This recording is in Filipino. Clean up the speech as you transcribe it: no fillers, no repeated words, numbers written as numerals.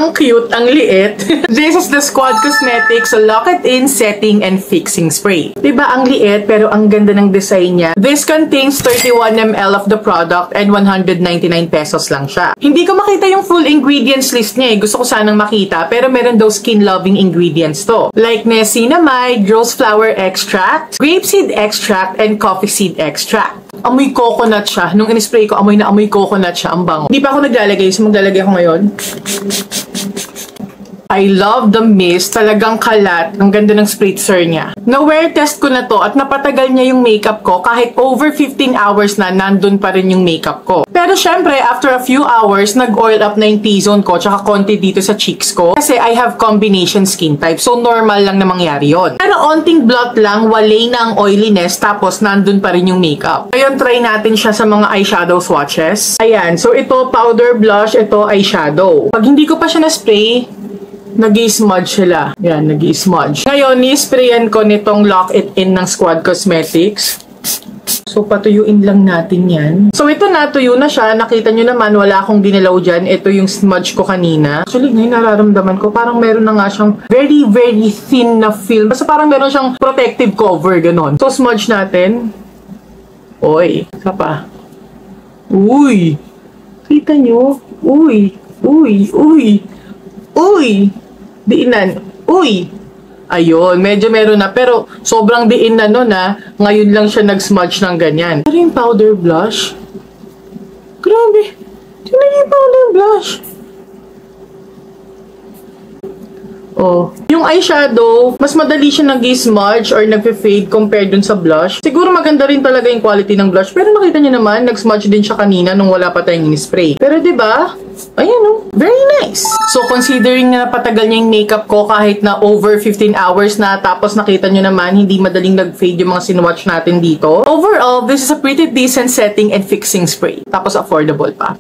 Ang cute, ang liit. This is the Squad Cosmetics Lock It In Setting and Fixing Spray. Diba ang liit pero ang ganda ng design niya. This contains 31 ml of the product and 199 pesos lang siya. Hindi ko makita yung full ingredients list niya eh. Gusto ko sanang makita pero meron daw skin-loving ingredients to. Like niacinamide, rose flower extract, grapeseed extract, and coffee seed extract. Amoy coconut siya. Nung in-spray ko, amoy na amoy coconut siya. Ang bango. Hindi pa ako naglalagay. So maglalagay ako ngayon. I love the mist. Talagang kalat. Ang ganda ng spritzer niya. Na-wear test ko na to at napatagal niya yung makeup ko. Kahit over 15 hours na, nandun pa rin yung makeup ko. Pero syempre, after a few hours, nag-oil up na yung T-zone ko tsaka konti dito sa cheeks ko. Kasi I have combination skin type. So normal lang na mangyari yon. Pero onting blot lang, walay na ang oiliness tapos nandun pa rin yung makeup. Ngayon, try natin siya sa mga eyeshadow swatches. Ayan. So ito, powder blush. Ito, eyeshadow. Pag hindi ko pa siya na-spray, nag-i-smudge sila. Yan, nag-i-smudge. Ngayon, ni-sprayan ko nitong Lock It In ng Squad Cosmetics. So, patuyuin lang natin yan. So, ito natuyo na siya. Nakita nyo naman, wala akong ginalaw dyan. Ito yung smudge ko kanina. Actually, ngayon nararamdaman ko, parang meron na nga siyang very, very thin na film. Basta parang meron siyang protective cover, ganon. So, smudge natin. Oy, isa pa. Uy! Kita nyo? Uy! Uy! Uy! Uy! Diinan. Uy! Ayun, medyo meron na. Pero, sobrang diin na nun ha. Ngayon lang siya nag-smudge ng ganyan. Pero yung powder blush? Grabe. Tingnan yung powder blush. Oh. Yung eyeshadow, mas madali siya nag-smudge or nag-fade compared dun sa blush. Siguro maganda rin talaga yung quality ng blush. Pero nakita niyo naman, nag-smudge din siya kanina nung wala pa tayong spray. Pero diba? Ayan oh. Very nice. So, considering na napatagal niya yung makeup ko kahit na over 15 hours na tapos nakita nyo naman, hindi madaling nag-fade yung mga sinwatch natin dito. Overall, this is a pretty decent setting and fixing spray. Tapos affordable pa.